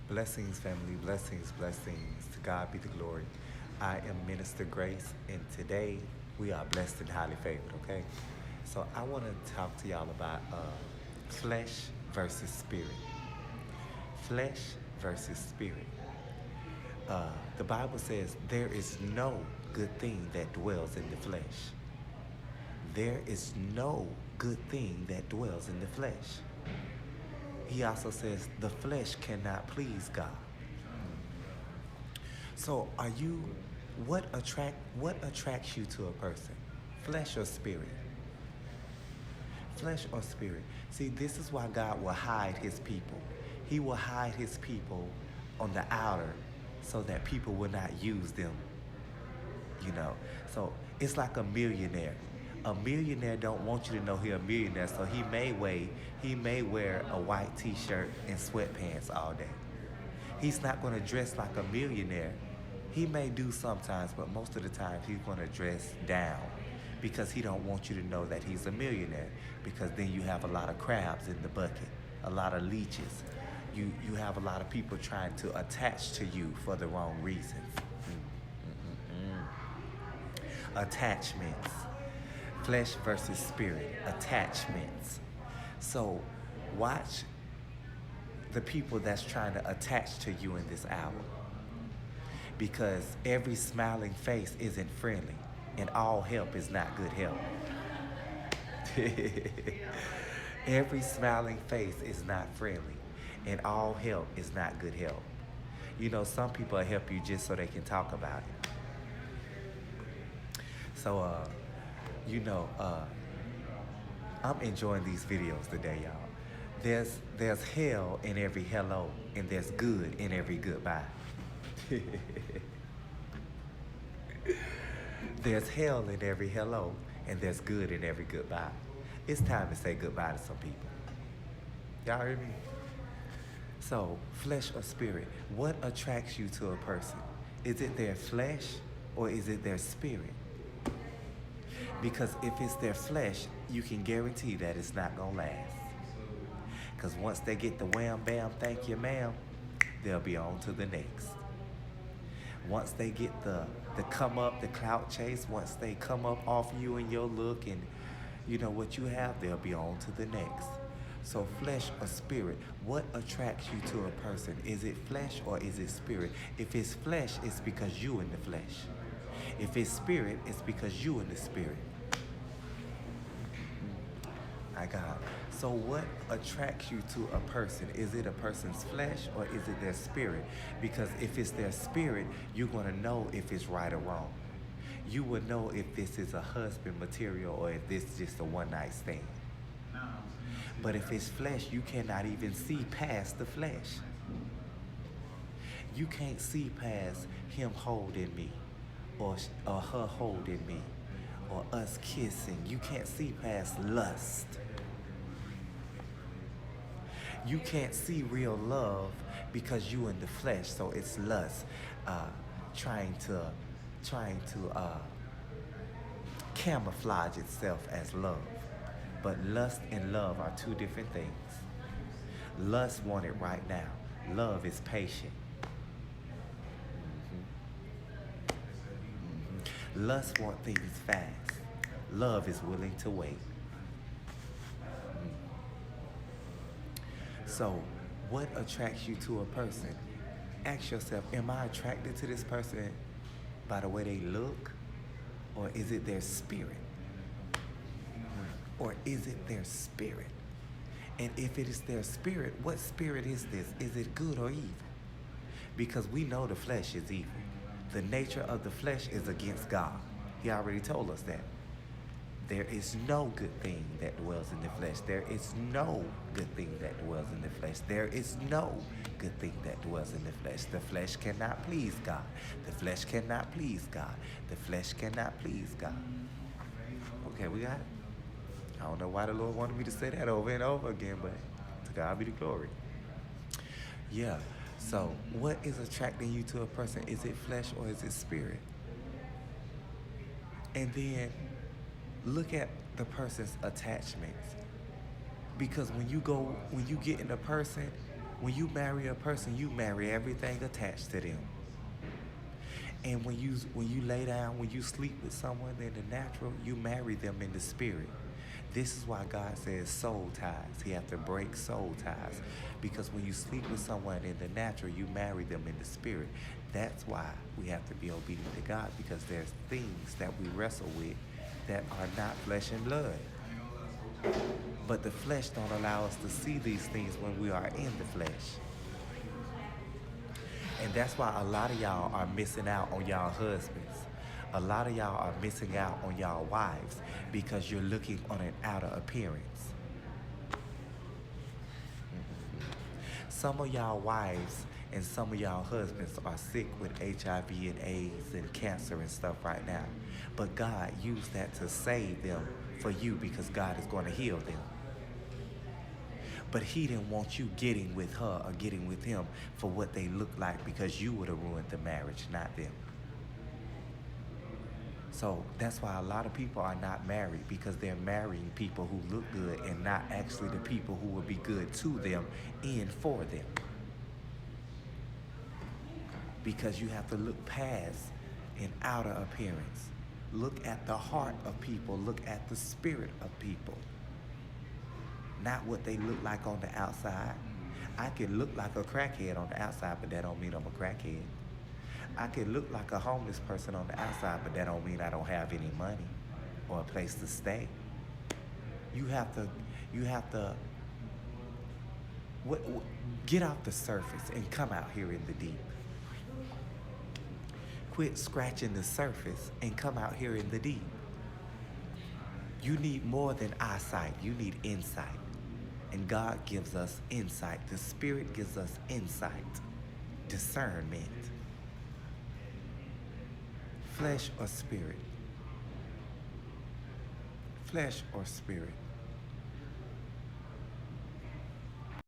Blessings, family, blessings, blessings. To God be the glory. I am Minister Grace, and today we are blessed and highly favored, okay? So I want to talk to y'all about flesh versus spirit. Flesh versus spirit. The Bible says there is no good thing that dwells in the flesh. There is no good thing that dwells in the flesh. He also says the flesh cannot please God. So what attracts you to a person? Flesh or spirit? Flesh or spirit? See, this is why God will hide his people. He will hide his people on the outer so that people will not use them. You know. So it's like a millionaire. A millionaire don't want you to know he's a millionaire, so he may wear a white t-shirt and sweatpants all day. He's not going to dress like a millionaire. He may do sometimes, but most of the time he's going to dress down because he don't want you to know that he's a millionaire, because then you have a lot of crabs in the bucket, a lot of leeches. You have a lot of people trying to attach to you for the wrong reasons. Attachments. Flesh versus spirit. Attachments. So watch the people that's trying to attach to you in this hour, because every smiling face isn't friendly, and all help is not good help. Every smiling face is not friendly, and all help is not good help. You know, some people help you just so they can talk about it. So, you know, I'm enjoying these videos today, y'all. There's hell in every hello, and there's good in every goodbye. There's hell in every hello, and there's good in every goodbye. It's time to say goodbye to some people. Y'all hear me? So, flesh or spirit, what attracts you to a person? Is it their flesh or is it their spirit? Because if it's their flesh, you can guarantee that it's not going to last. Because once they get the wham, bam, thank you, ma'am, they'll be on to the next. Once they get the come up, the clout chase, once they come up off you and your look and you know what you have, they'll be on to the next. So flesh or spirit, what attracts you to a person? Is it flesh or is it spirit? If it's flesh, it's because you in the flesh. If it's spirit, it's because you in the spirit. My God. So what attracts you to a person? Is it a person's flesh or is it their spirit? Because if it's their spirit, you're going to know if it's right or wrong. You will know if this is a husband material or if this is just a one-night stand. But if it's flesh, you cannot even see past the flesh. You can't see past him holding me or her holding me or us kissing. You can't see past lust. You can't see real love because you in the flesh, so it's lust trying to camouflage itself as love. But lust and love are two different things. Lust want it right now. Love is patient. Lust want things fast. Love is willing to wait. So, what attracts you to a person? Ask yourself, am I attracted to this person by the way they look? Or is it their spirit? Or is it their spirit? And if it is their spirit, what spirit is this? Is it good or evil? Because we know the flesh is evil. The nature of the flesh is against God. He already told us that. There is no good thing that dwells in the flesh. There is no good thing that dwells in the flesh. There is no good thing that dwells in the flesh. The flesh cannot please God. The flesh cannot please God. The flesh cannot please God. Okay, we got it? I don't know why the Lord wanted me to say that over and over again, but to God be the glory. Yeah, so what is attracting you to a person? Is it flesh or is it spirit? And then look at the person's attachments. Because when you get in a person, When you marry a person, you marry everything attached to them. And when you lay down, when you sleep with someone in the natural, you marry them in the spirit. This is why God says soul ties. He have to break soul ties. Because when you sleep with someone in the natural, you marry them in the spirit. That's why we have to be obedient to God, because there's things that we wrestle with that are not flesh and blood. But the flesh don't allow us to see these things when we are in the flesh. And that's why a lot of y'all are missing out on y'all husbands. A lot of y'all are missing out on y'all wives because you're looking on an outer appearance. Some of y'all wives and some of y'all husbands are sick with HIV and AIDS and cancer and stuff right now. But God used that to save them for you, because God is going to heal them. But he didn't want you getting with her or getting with him for what they look like, because you would have ruined the marriage, not them. So that's why a lot of people are not married, because they're marrying people who look good and not actually the people who will be good to them and for them. Because you have to look past an outer appearance. Look at the heart of people. Look at the spirit of people. Not what they look like on the outside. I can look like a crackhead on the outside, but that don't mean I'm a crackhead. I can look like a homeless person on the outside, but that don't mean I don't have any money or a place to stay. You have to get off the surface and come out here in the deep. Quit scratching the surface and come out here in the deep. You need more than eyesight. You need insight. And God gives us insight. The Spirit gives us insight, discernment. Flesh or spirit? Flesh or spirit?